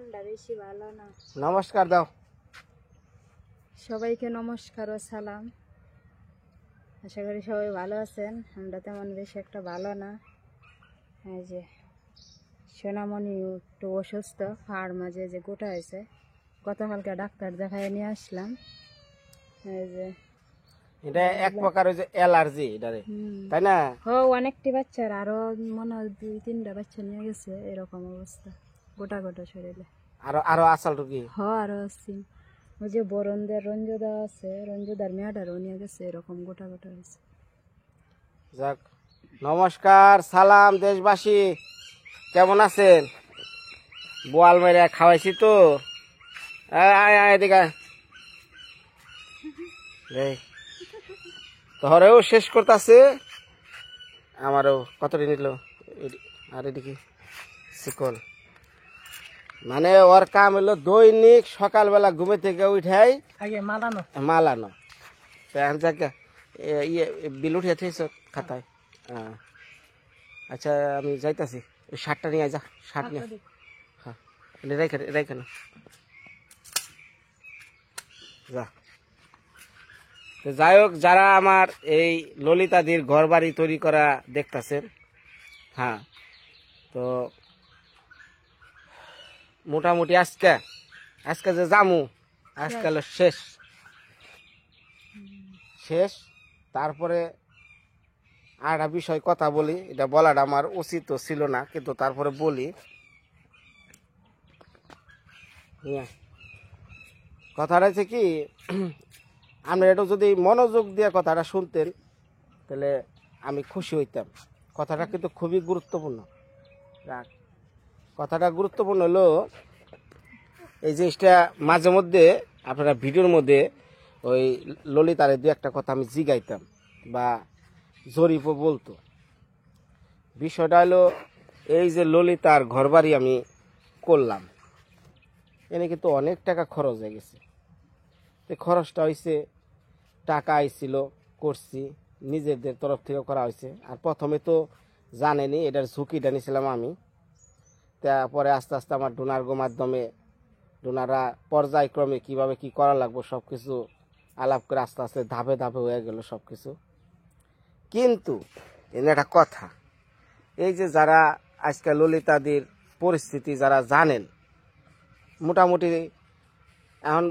মনটা বেশি ভালো না। নমস্কার দাও সবাইকে নমস্কার ও সালাম। আশা করি সবাই ভালো আছেন। আমরা তেমন বেশি একটা ভালো না। এই যে সোনামণি একটু অসুস্থ, হাড় মাঝে যে গোটা হয়েছে, গতকালকে ডাক্তার দেখায় নিয়ে আসলাম। এই যে এটা এক প্রকার ওই যে অ্যালার্জি এটারে, তাই না? অনেকটি বাচ্চার আরো মনে হয় 2-3টা বাচ্চা নিয়ে গেছে, এরকম অবস্থা গোটা গোটা শরীরে। আরো আরো আসাল রুগী আরো আছি। ওই যে বরণদের রঞ্জুদা আছে, রঞ্জুদার মেয়েটারও নিয়ে গেছে, এরকম গোটা গোটা হয়েছে। যাক, নমস্কার সালাম দেশবাসী, কেমন আছেন? বোয়াল মেরে খাওয়াইছি তো, আয় আয় এদিকে আয়। তোহরেও শেষ করতেছে, আমারও কতটি নিল। আর এদিকে শিকল, মানে ওর কাম হলো দৈনিক সকালবেলা ঘুমে থেকে উঠাই আগে মালানো মালানো। ইয়ে বিল উঠিয়ে থেছ খাতায়। আচ্ছা আমি যাইতাছি, ওই শার্টটা নিয়ে যা, শার্ট নিয়ে। হ্যাঁ রেখে রেখে না যা। তো যাই হোক, যারা আমার এই ললিতাদির ঘর বাড়ি তৈরি করা দেখতেছেন, হ্যাঁ, তো মোটামুটি আজকে আজকে যে জামু, আজকে হলো শেষ শেষ। তারপরে আর একটা বিষয় কথা বলি, এটা বলাটা আমার উচিত ছিল না, কিন্তু তারপরে বলি। কথাটা হচ্ছে কি, আপনি এটা যদি মনোযোগ দিয়ে কথাটা শুনতেন তাহলে আমি খুশি হইতাম। কথাটা কিন্তু খুবই গুরুত্বপূর্ণ। কথাটা গুরুত্বপূর্ণ হলো এই জিনিসটা মাঝে মধ্যে আপনারা ভিডিওর মধ্যে ওই ললিতারে দু একটা কথা আমি জিগাইতাম বা জরিপও বলতো। বিষয়টা হলো এই যে ললিতার ঘরবাড়ি আমি করলাম, এনে কিন্তু অনেক টাকা খরচ হয়ে গেছে। তো খরচটা হয়েছে, টাকা আইছিল, করছি, নিজেদের তরফ থেকে করা হয়েছে। আর প্রথমে তো জানেনি এটার ঝুঁকিটা নিয়েছিলাম আমি। তারপরে আস্তে আস্তে আমার ডোনারগো মাধ্যমে ডোনাররা পর্যায়ক্রমে কিভাবে কি করা লাগবে সব কিছু আলাপ করে আস্তে আস্তে ধাপে ধাপে হয়ে গেল সব কিছু। কিন্তু এনে একটা কথা, এই যে যারা আজকাল ললিতাদির পরিস্থিতি যারা জানেন, মোটামুটি এখন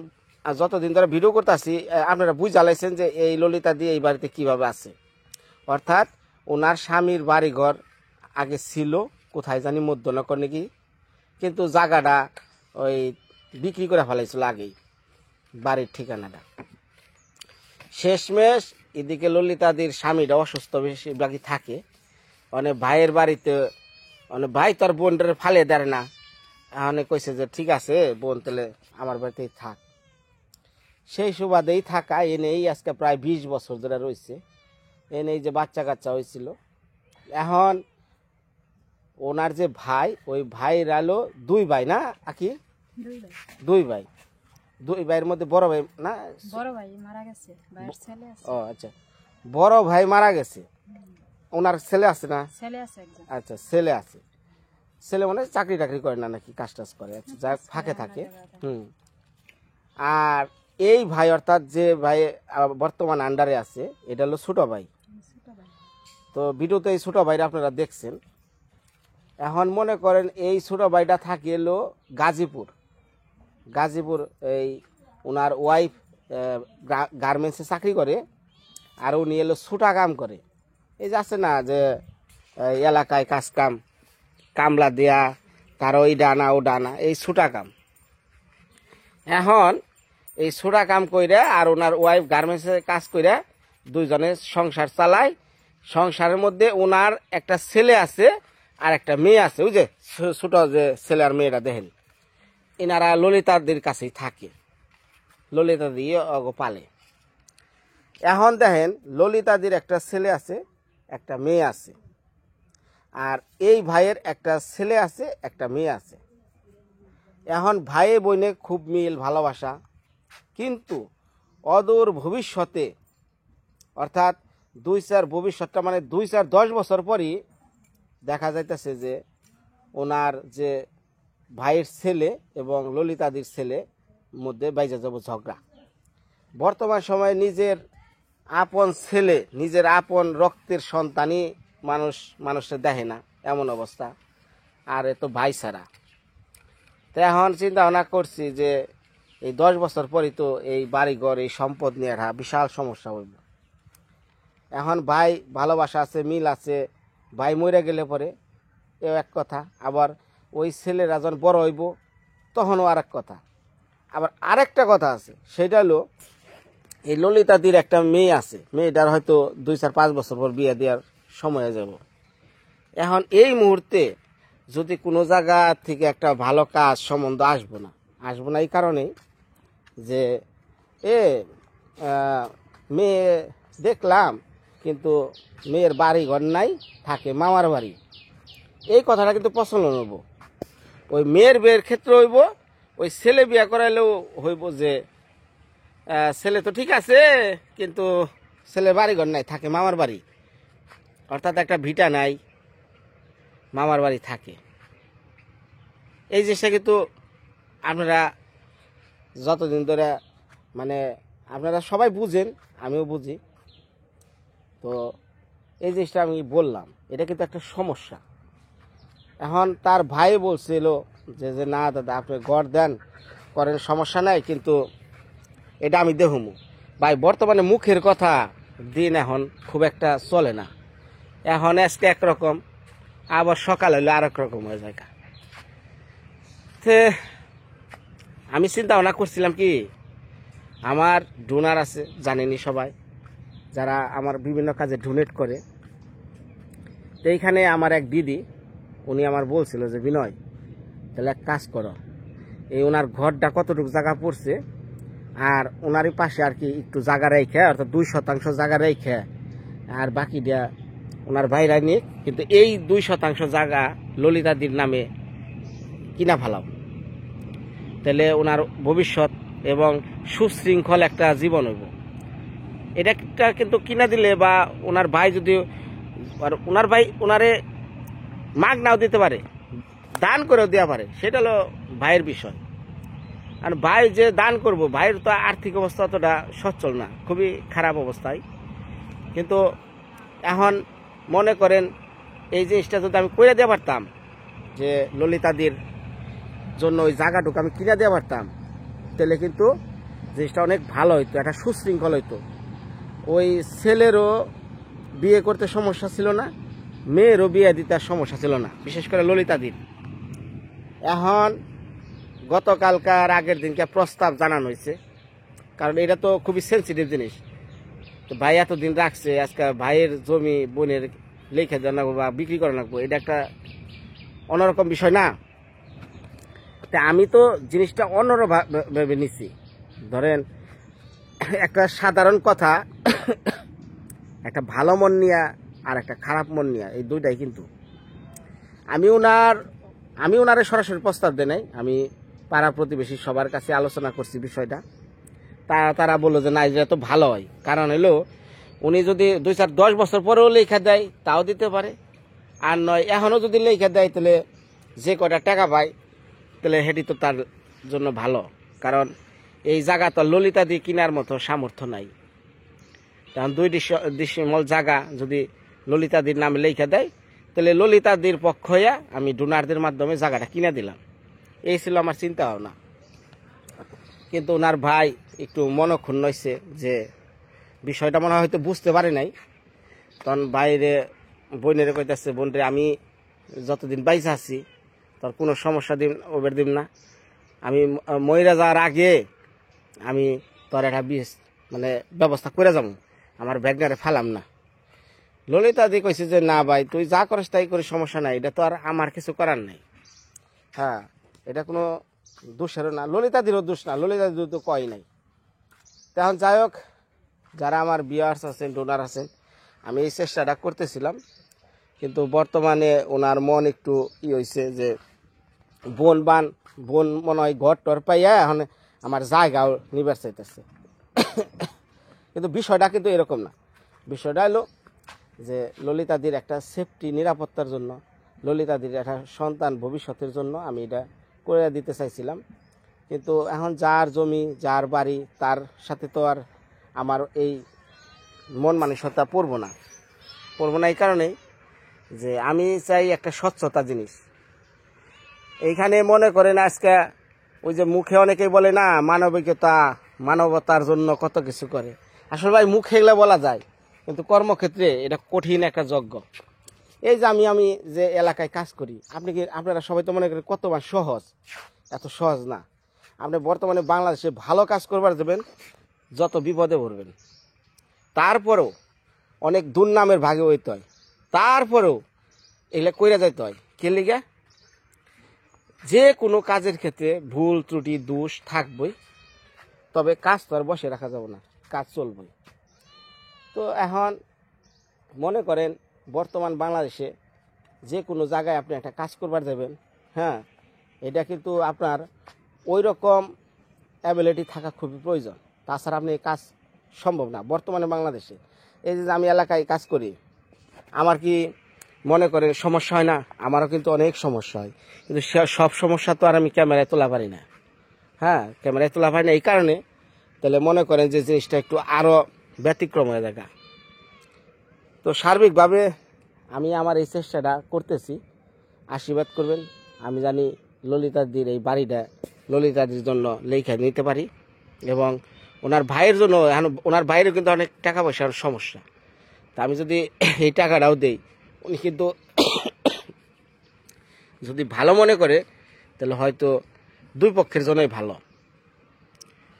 যতদিন ধরে ভিডিও করতেছি আপনারা বুঝালাইছেন যে এই ললিতাদি এই বাড়িতে কিভাবে আছে। অর্থাৎ ওনার স্বামীর বাড়িঘর আগে ছিল কোথায় জানি মধ্যনগর নাকি, কিন্তু জায়গাটা ওই বিক্রি করে ফেলাইছিল আগেই, বাড়ির ঠিকানাটা। শেষমেশ এদিকে ললিতাদির স্বামীটা অসুস্থ বেশি বাকি থাকে, অনেক ভাইয়ের বাড়িতে, অনেক ভাই তার বোনটারে ফালে দেয় না। অনেক কইছে যে ঠিক আছে বোন তাহলে আমার বাড়িতেই থাক। সেই সুবাদেই থাকা, এনেই আজকে প্রায় 20 বছর ধরে রয়েছে। এনেই যে বাচ্চা কাচ্চা হয়েছিল। এখন ওনার যে ভাই, ওই ভাইয়ের আলো 2 ভাই না আকি? 2 ভাই। 2 ভাইয়ের মধ্যে বড় ভাই না, বড় ভাই মারা গেছে, ভাইয়ের ছেলে আছে। ও আচ্ছা, বড় ভাই মারা গেছে, ওনার ছেলে আছে না? ছেলে আছে একজন। আচ্ছা ছেলে আছে, ছেলে মানে চাকরি টাকরি করে না নাকি, কাজ টাজ করে, আচ্ছা যাই ফাঁকে থাকে। আর এই ভাই অর্থাৎ যে ভাই বর্তমান আন্ডারে আছে, এটা হলো ছোট ভাই। তো ভিডিওতে এই ছোট ভাইরা আপনারা দেখছেন। এখন মনে করেন এই ছোট ভাইটা থাকে এলো গাজীপুর। গাজীপুর এই ওনার ওয়াইফ গার্মেন্টসে চাকরি করে, আর উনি এলো ছোটা কাম করে। এই যে আছে না যে এলাকায় কাজ কাম, কামলা দেয়া, তার ওই ডানা ও ডানা, এই ছোটা কাম। এখন এই ছোটা কাম কইরা আর ওনার ওয়াইফ গার্মেন্টসে কাজ কইরা দুইজনে সংসার চালায়। সংসারের মধ্যে ওনার একটা ছেলে আছে আর একটা মেয়ে আছে। ওই যে ছোট যে ছেলে আর মেয়েরা দেখেন, এনারা ললিতাদির কাছেই থাকে, ললিতা দিয়ে পালে। এখন দেখেন ললিতাদির একটা ছেলে আছে, একটা মেয়ে আছে, আর এই ভাইয়ের একটা ছেলে আছে, একটা মেয়ে আছে। এখন ভাইয়ে বোনে খুব মিল ভালোবাসা, কিন্তু অদূর ভবিষ্যতে অর্থাৎ 2-4 ভবিষ্যৎটা মানে 2-4-10 বছর পরই দেখা যাইতেছে যে ওনার যে ভাইয়ের ছেলে এবং ললিতাদির ছেলে মধ্যে বাইজা যাব ঝগড়া। বর্তমান সময়ে নিজের আপন ছেলে, নিজের আপন রক্তের সন্তানই মানুষের দেখে না, এমন অবস্থা। আর এ তো ভাই ছাড়া। তো এখন চিন্তা ভাবনা করছি যে এই 10 বছর পরই তো এই বাড়িঘর, এই সম্পদ নিয়ে একটা বিশাল সমস্যা হইব। এখন ভাই ভালোবাসা আছে, মিল আছে, ভাই মরে গেলে পরে এও এক কথা, আবার ওই ছেলেরা যখন বড় হইব তখনও আর এক কথা। আবার আরেকটা কথা আছে, সেটা হলো এই ললিতাদির একটা মেয়ে আছে, মেয়েটার হয়তো 2-4-5 বছর পর বিয়ে দেওয়ার সময় হয়ে যাব। এখন এই মুহূর্তে যদি কোনো জায়গা থেকে একটা ভালো কাজ সম্বন্ধ আসবো না এই কারণেই যে মেয়ে দেখলাম কিন্তু মেয়ের বাড়ি ঘর নাই, থাকে মামার বাড়ি। এই কথাটা কিন্তু পছন্দ হইব, ওই মেয়ের বিয়ের ক্ষেত্রে হইব, ওই ছেলে বিয়ে করাইলেও হইব যে ছেলে তো ঠিক আছে কিন্তু ছেলের বাড়ি ঘর নাই, থাকে মামার বাড়ি, অর্থাৎ একটা ভিটা নাই, মামার বাড়ি থাকে। এই জিনিসটা কিন্তু আপনারা যতদিন ধরে মানে আপনারা সবাই বুঝেন, আমিও বুঝি, তো এই জিনিসটা আমি বললাম, এটা কিন্তু একটা সমস্যা। এখন তার ভাই বলছিল যে না দাদা আপনি ঘর দেন করেন, সমস্যা নাই, কিন্তু এটা আমি দেখুমু। ভাই বর্তমানে মুখের কথা দিন এখন খুব একটা চলে না, এখন আজকে একরকম আবার সকাল হলে আর এক রকম হয়ে যায়। আমি চিন্তা ভাবনা করছিলাম কি, আমার ডোনার আছে জানেনি সবাই, যারা আমার বিভিন্ন কাজে ডোনেট করে। তো এইখানে আমার এক দিদি, উনি আমার বলছিল যে বিনয় তাহলে এক কাজ করো, এই ওনার ঘরটা কতটুকু জায়গা পড়ছে আর ওনারই পাশে আর কি একটু জায়গা রেখে, অর্থাৎ 2% জায়গা রেখে আর বাকিটা ওনার ভাইরা নিয়ে, কিন্তু এই 2% জায়গা ললিতাদির নামে কিনা ফেলাও, তাহলে ওনার ভবিষ্যৎ এবং সুশৃঙ্খল একটা জীবন হইব। এটা কিন্তু কিনা দিলে বা ওনার ভাই যদি, ওনার ভাই ওনারে মাগ নাও দিতে পারে, দান করেও দেওয়া পারে, সেটা হলো ভাইয়ের বিষয়। আর ভাই যে দান করব, ভাইয়ের তো আর্থিক অবস্থা অতটা সচ্ছল না, খুবই খারাপ অবস্থায়। কিন্তু এখন মনে করেন এই জিনিসটা যদি আমি করে দিতে পারতাম, যে ললিতাদির জন্য ওই জায়গাটুকু আমি কিনে দিতে পারতাম, তাহলে কিন্তু জিনিসটা অনেক ভালো হইতো, একটা সুশৃঙ্খল হইতো। ওই ছেলেরও বিয়ে করতে সমস্যা ছিল না, মেয়েরও বিয়ে দিতে সমস্যা ছিল না, বিশেষ করে ললিতাদির। এখন গতকালকার আগের দিনকে প্রস্তাব জানানো হয়েছে, কারণ এটা তো খুবই সেন্সিটিভ জিনিস। তো ভাই এতদিন রাখছে, আজকে ভাইয়ের জমি বোনের লেখা দেওয়া লাগবো বা বিক্রি করা লাগবো, এটা একটা অন্যরকম বিষয় না। তা আমি তো জিনিসটা অন্যভাবে নিচ্ছি। ধরেন একটা সাধারণ কথা, একটা ভালো মন নিয়া আর একটা খারাপ মন নিয়া, এই দুইটাই কিন্তু আমি ওনারে সরাসরি প্রস্তাব দেই নাই, আমি পাড়া প্রতিবেশী সবার কাছে আলোচনা করছি বিষয়টা। তারা বললো যে না, এটা তো ভালো হয়, কারণ হলো উনি যদি 2-4-10 বছর পরেও লেখা দেয় তাও দিতে পারে, আর নয় এখনও যদি লেখা দেয় তাহলে যে কটা টাকা পায় তাহলে সেটি তো তার জন্য ভালো। কারণ এই জায়গা তো ললিতাদি কেনার মতো সামর্থ্য নাই, কারণ 2 ডিসিমল জায়গা যদি ললিতাদির নামে লেখা দেয় তাহলে ললিতাদির পক্ষ হইয়া আমি ডোনারদের মাধ্যমে জায়গাটা কিনে দিলাম। এই ছিল আমার চিন্তা ভাবনা। কিন্তু ওনার ভাই একটু মনক্ষুণ্ণ হয়েছে, যে বিষয়টা মনে হয় হয়তো বুঝতে পারে নাই। তখন বাইরে বোনেরে কইতেছে, বোন রে আমি যতদিন বাইসা আছি তোর কোনো সমস্যা দিম না, আমি মইরা যাওয়ার আগে আমি তোর একটা মানে ব্যবস্থা করে যাবো, আমার ব্যাগনারে ফালাম না। ললিতাদি কইছে যে না ভাই তুই যা করিস তাই করিস, সমস্যা নাই, এটা তো আর আমার কিছু করার নাই। হ্যাঁ, এটা কোনো দোষেরও না, ললিতাদিরও দোষ না, ললিতাদির তো কয় নাই। তখন যাই হোক, যারা আমার ভিউয়ার্স আছেন, ডোনার আছেন, আমি এই চেষ্টাটা করতেছিলাম। কিন্তু বর্তমানে ওনার মন একটু হয়েছে যে বোন মনে হয় ঘর টর পাইয়া এখন আমার জায়গাও নিবার চাইতেছে। কিন্তু বিষয়টা কিন্তু এরকম না, বিষয়টা হলো যে ললিতাদির একটা সেফটি, নিরাপত্তার জন্য, ললিতাদির একটা সন্তান ভবিষ্যতের জন্য আমি এটা করে দিতে চাইছিলাম, কিন্তু এখন যার জমি যার বাড়ি তার সাথে তো আর আমার এই মন মানসিকতা পড়বো না এই কারণেই যে আমি চাই একটা স্বচ্ছতা জিনিস। এইখানে মনে করেন আজকে ওই যে মুখে অনেকেই বলে না মানবিকতা, মানবতার জন্য কত কিছু করে, আসলে ভাই মুখে এগুলো বলা যায়, কিন্তু কর্মক্ষেত্রে এটা কঠিন একটা যজ্ঞ। এই যে আমি যে এলাকায় কাজ করি, আপনারা সবাই তো মনে করেন কত সহজ, এত সহজ না। আপনি বর্তমানে বাংলাদেশে ভালো কাজ করবার যাবেন, যত বিপদে পড়বেন, তারপরেও অনেক দুর্নামের ভাগে হইতে হয়, তারপরেও এগুলো কইরা যাইতে হয়। কে লিগা? যে কোনো কাজের ক্ষেত্রে ভুল ত্রুটি দোষ থাকবই, তবে কাজ তো আর বসে রাখা যাবে না, কাজ চলবই। তো এখন মনে করেন বর্তমান বাংলাদেশে যে কোনো জায়গায় আপনি একটা কাজ করবার যাবেন, হ্যাঁ, এটা কিন্তু আপনার ওই রকম অ্যাবিলিটি থাকা খুবই প্রয়োজন, তাছাড়া আপনি এই কাজ সম্ভব না বর্তমানে বাংলাদেশে। এই যে আমি এলাকায় কাজ করি, আমার কি মনে করেন সমস্যা হয় না? আমারও কিন্তু অনেক সমস্যা হয়, কিন্তু সব সমস্যা তো আর আমি ক্যামেরায় তোলা পারি না। হ্যাঁ, ক্যামেরায় তোলা পারি না এই কারণে, তাহলে মনে করেন যে জিনিসটা একটু আরও ব্যতিক্রম হয়ে দেখা। তো সার্বিকভাবে আমি আমার এই চেষ্টাটা করতেছি, আশীর্বাদ করবেন। আমি জানি ললিতাদির এই বাড়িটা ললিতাদির জন্য লেখা নিতে পারি, এবং ওনার ভাইয়ের জন্য, ওনার ভাইয়েরও কিন্তু অনেক টাকা পয়সার সমস্যা। তা আমি যদি এই টাকাটাও দেই, উনি কিন্তু যদি ভালো মনে করে তাহলে হয়তো দুই পক্ষের জন্যই ভালো।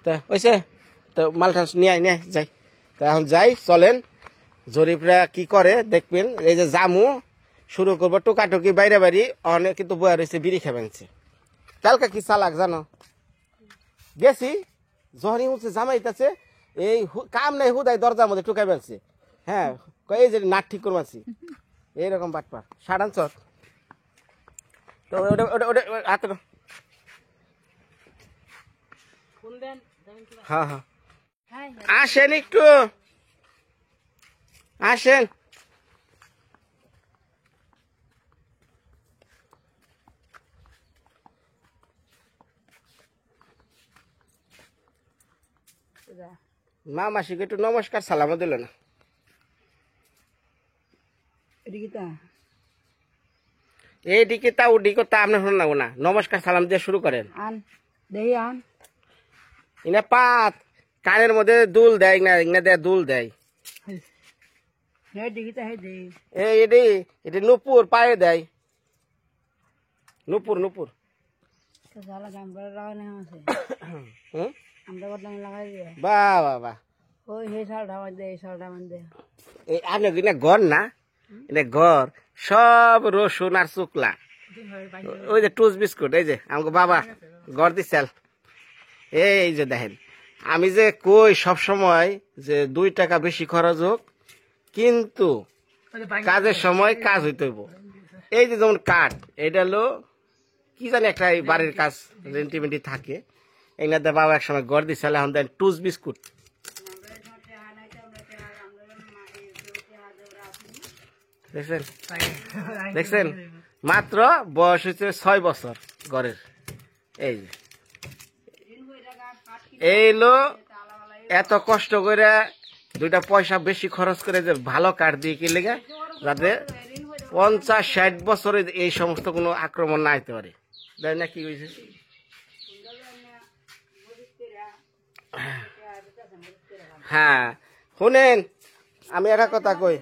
তা হয়েছে, তো মালটা নিয়ে যাই। তা এখন যাই, চলেন জরিপরা কি করে দেখবেন। এই যে জামু শুরু করবো টুকাটুকি বাইরে বাড়ি, অনেক কিন্তু বয়া রয়েছে বিড়ি খেবেনছে। কালকে কি চালাক জানো, গেছি যখনই উঠছে জামাইতেছে এই কাম নাই, হুদাই দরজার মধ্যে টুকাই ফেলছে। হ্যাঁ, এই যে নাট ঠিক করবাছি, এইরকম বাটপার সাড়ানচর। তো ওটা ওটা ওটা হাতে হ্যাঁ হ্যাঁ আসেন, একটু আসেন। মা মাসিকে একটু নমস্কার সালামও দিল না। এইদিকে তা ওদিকে তা আপনি শুনুন না, নমস্কার সালাম দিয়ে শুরু করেন। ইনা পাত কানের মধ্যে দুল দেয় না, ইনা দেয় দুল দেয়। এটি নুপুর পায়ে দেয়, নুপুর নুপুর। বাহ বাহ বাহ, আপনি ঘর না, এটা ঘর সব রসুন আর শুকলা। ওই যে টুস বিস্কুট, এই যে আমাকে বাবা ঘর দিচ্ছেন। এই যে দেখেন, আমি যে কই সব সময় যে 2 টাকা বেশি খরচ হোক, কিন্তু কাজের সময় কাজ হইতে হইব। এই যে যেমন কাঠ, এটা হলো কি জানি একটা বাড়ির কাজ রেন্টিমেন্টি থাকে, এগুলাতে বাবা এক সময় ঘর দিচ্ছিল। এখন দেন টুস বিস্কুট, দেখছেন দেখছেন, মাত্র বয়স হচ্ছে 6 বছর ঘরের। এই যে এইলো এত কষ্ট করে 2টা পয়সা বেশি খরচ করে যে ভালো কাঠ দিয়ে কিনলে, যাতে 50-60 বছরে এই সমস্ত কোনো আক্রমণ না আইতে পারে। তাই না? কি হয়েছে? হ্যাঁ শুনেন, আমি একটা কথা কই,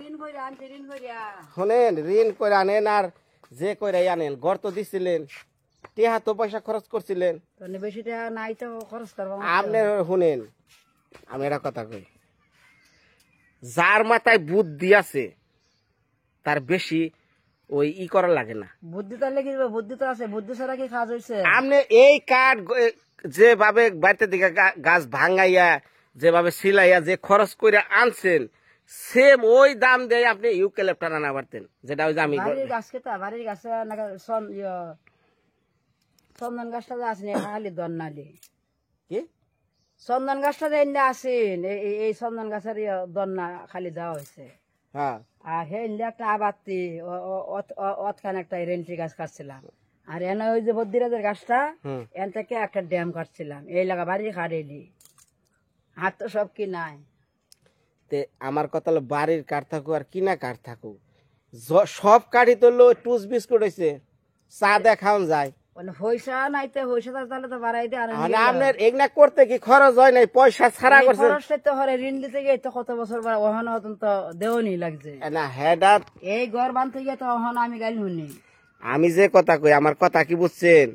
শুনেন, ঋণ করে আনেন আর যে করে আনেন, ঘর তো দিছিলেন, টেহা তো পয়সা খরচ করছিলেন, বেশি টাকা নাই তো খরচ করবো। আপনি শুনেন, আমি একটা কথা কই, যার মাথায় বুদ্ধি আছে তার বেশি ওই করা লাগে না। বুদ্ধি তাহলে কি, বুদ্ধি তো আছে, বুদ্ধি ছাড়া কি কাজ হয়েছে? আপনি এই কাঠ যেভাবে বাড়িতে দিকে গাছ ভাঙাইয়া, যেভাবে সিলাইয়া যে খরচ করে আনছেন, সেম ওই দাম দিয়ে আপনি ইউক্যালিপটাস আনা পারতেন, যেটা ওই যে আমি বাড়ির গাছ খেতা, বাড়ির গাছে চন্দন গাছটা যে আছে খালি দন্নালি কি চন্দন গাছটা যে আছেন, এই চন্দন গাছের দন্না খালি দেওয়া হয়েছে। হ্যাঁ, আর হে একটা আবাতি অতখান একটা রেন্ট্রি গাছ কাটছিলাম, আর এনে ওই যে বদ্রিরাজের গাছটা হুম। এন থেকে একটা ড্যাম কাটছিলাম এই লাগা বাড়ি কাটেলি হাত তো সব কি নাই তে আমার কথা হলো বাড়ির কাঠ থাকুক আর কিনা কাঠ থাকুক সব কাঠই তো টুস বিস্কুট হয়েছে চা দেখাও যায় মানে পয়সা নাইতে পয়সা তাহলে তো বাড়াই দিয়ে আর মানে আপনার এগুলা করতে কি খরচ হয় নাই পয়সা ছাড়া করছে খরচটা তো হরে ঋণ দিতে গিয়ে তো কত বছর পর ওখানে হতন তো দেওয়ানি লাগছে না হেডা এই ঘর বানতে গিয়ে তো ওখানে আমি গাইল শুনি আমি যে কথা কই আমার কথা কি বুঝছেন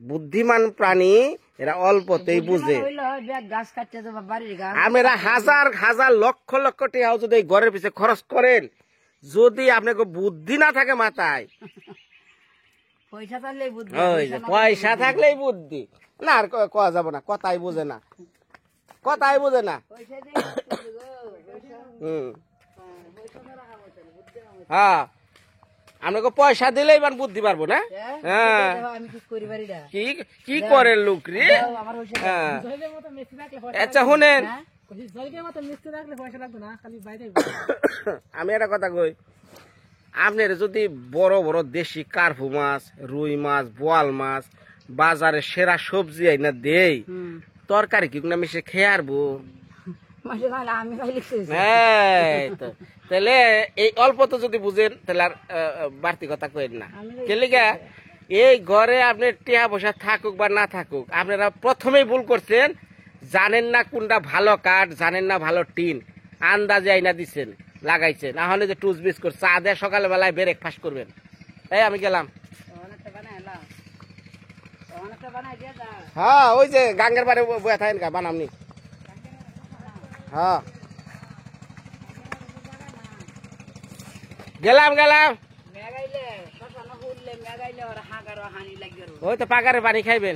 বুদ্ধিমান প্রাণী এরা অল্পতেই বুঝে হইলো ব্যাগ গাছ কাটতে তো বাড়ির গাছ আমরা হাজার হাজার লক্ষ লক্ষ টাকা যদি এই ঘরের পিছে খরচ করেন যদি আপনাকে বুদ্ধি না থাকে মাথায় পয়সা থাকলেই বুদ্ধি ওই যে পয়সা থাকলেই বুদ্ধি না আর কয়া যাব না কথাই বুঝে না কথাই বুঝে না পয়সা দিয়ে বুদ্ধি গো, পয়সা হুম পয়সা ছাড়া খাবো তাহলে, বুদ্ধি খাবো। হ্যাঁ আপনাকে পয়সা দিলেই মান বুদ্ধি পারবো না হ্যাঁ? হ্যাঁ দেখো আমি কি করি বাড়িটা কি কি করে লোক রে দাও, আমার পয়সা দাও। হ্যাঁ জলের মতো মিষ্টি রাখলে পয়সা আচ্ছা শুনেন হ্যাঁ? জলের মতো মিষ্টি রাখলে পয়সা লাগতো না খালি বাইরে আমি একটা কথা কই আপনার যদি বড় বড় দেশি কার্পু মাছ রুই মাছ বোয়াল মাছ বাজারে সেরা সবজি আইনা দেই হুম তরকারি কি না মিশে খেয়ে আরবো মাসে তাহলে আমি খাইলে শেষ। এই তো তাহলে এই অল্প তো যদি বুঝেন তাহলে আর বাড়তি কথা কইেন না কেলিগা এই ঘরে আপনার টিয়া পয়সা থাকুক বা না থাকুক আপনারা প্রথমেই ভুল করছেন জানেন না কোনটা ভালো কাঠ জানেন না ভালো টিন আন্দাজে আইনা দিচ্ছেন লাগাইছেন না হলে যে টুস বিস্কুট চা দেয় সকাল বেলায় ব্রেকফাস্ট করবেন এই আমি গেলাম অনেকটা বানাই এলাম অনেকটা বানাই দিয়ে দাও হ্যাঁ ওই যে গাঙ্গের বাড়ি বয়ে থাকেন গা বানামনি হ্যাঁ গেলাম গেলাম মেগাইলে শশানো ফুললে মেগাইলে ওর হাঁকারও হানি লাগবে ওই তো পাকারে পানি খাইবেন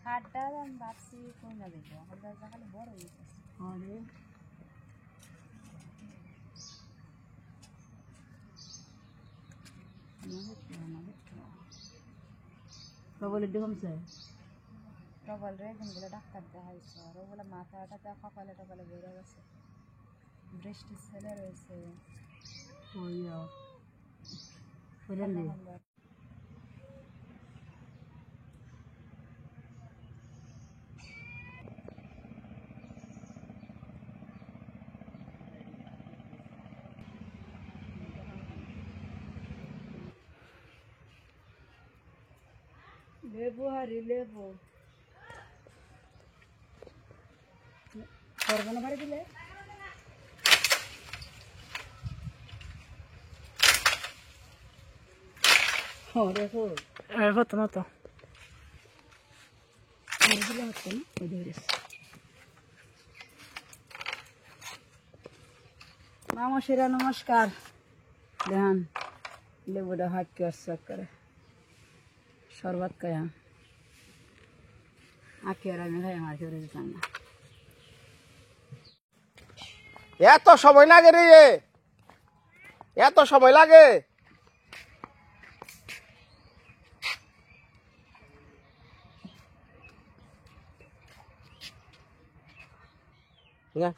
হাটটা আমি ভাবছি কোন না দেখবো আমার গাছটা খালি বড় হয়ে গেছে আরে প্রবল একটু কমছে প্রবল রে দিনগুলো ডাক্তার দেখাইছে আর ওগুলো মাথাটা কপালে টপালে বেড়ে গেছে বৃষ্টি ছেলে রয়েছে লেবু হারি লেবু করবো না বাড়ি দিলে দেখো হতো না তো দিলে হতো না ওই ধরেছে মামসিরা নমস্কার দেখান লেবুটা হাট কি করে শরবত খায়া আঁকি আর আমি খাই আমার কেউ দিতাম না এত সময় লাগে রে এত সময় লাগে না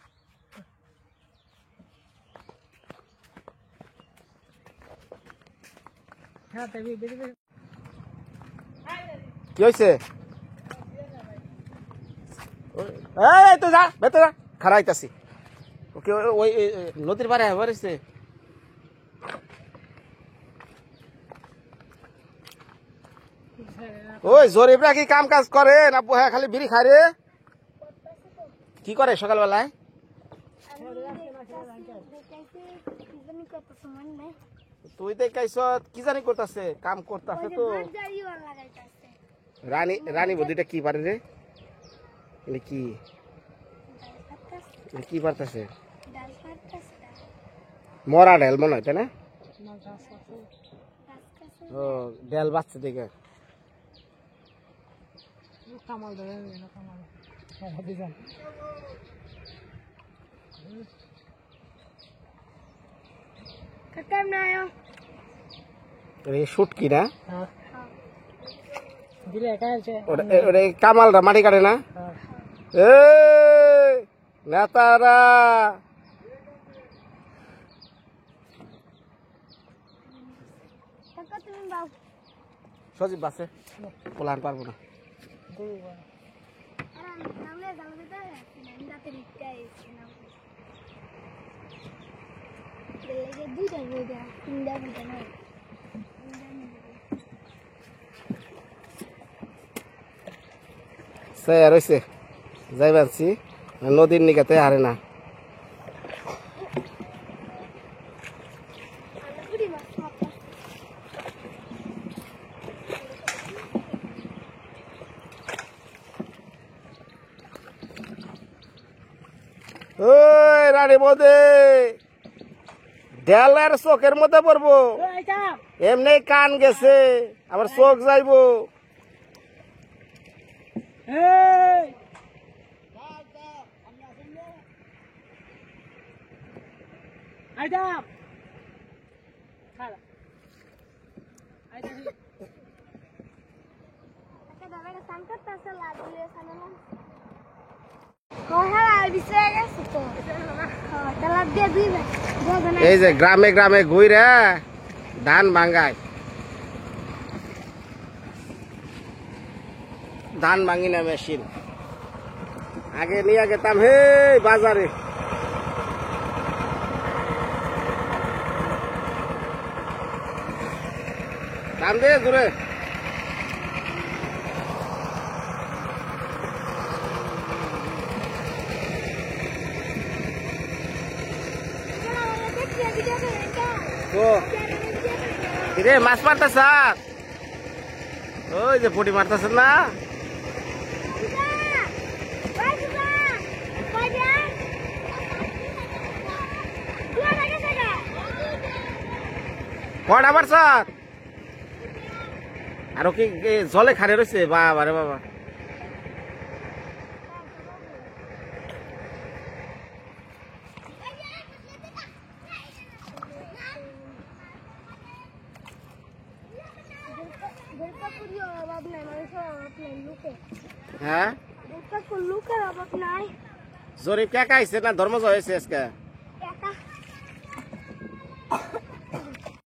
কি হয়েছে এই তো যা ভেতরে খারাইতাছি ওকে ওই নদীর পারে বাড়িছে ওই জরিপরা কি কাম কাজ করে না হ্যাঁ খালি বিড়ি খায় রে কি করে সকালবেলায় তুই দেখাইছ কি জানি করতেছে কাম করতেছে তো রানী রানী বদিটা কি পারে রে কি কি পারতেছে মরা ডেল মনে হয় তাই না ও ডেল বাচ্চা দেখে শুটকি না ওটা কামালরা মাটি কাটে না এ নেতারা সজীব বাসে পোলান পারবো না। সে রয়েছে যাই পারছি নদীর নিকাতে হারে না। ওই রানী মধ্যে দেয়ালের চোখের মধ্যে পড়বো, এমনি কান গেছে আবার চোখ যাইবো। এই যে গ্রামে গ্রামে ঘুরে ধান ভাঙ্গায়, ধান ভাঙি না মেশিন। আগে নিয়ে গেতাম হে বাজারে, দাম দে দূরে। রে মাছ মারতেছ, ওই যে পুটি মারতেছ না? কটা মারছ? আরো কি জলে খারে রয়েছে? বাবা রে বাবা, হ্যাঁ জরিপ কে খাইছে না ধর্ম হয়েছে আজকে?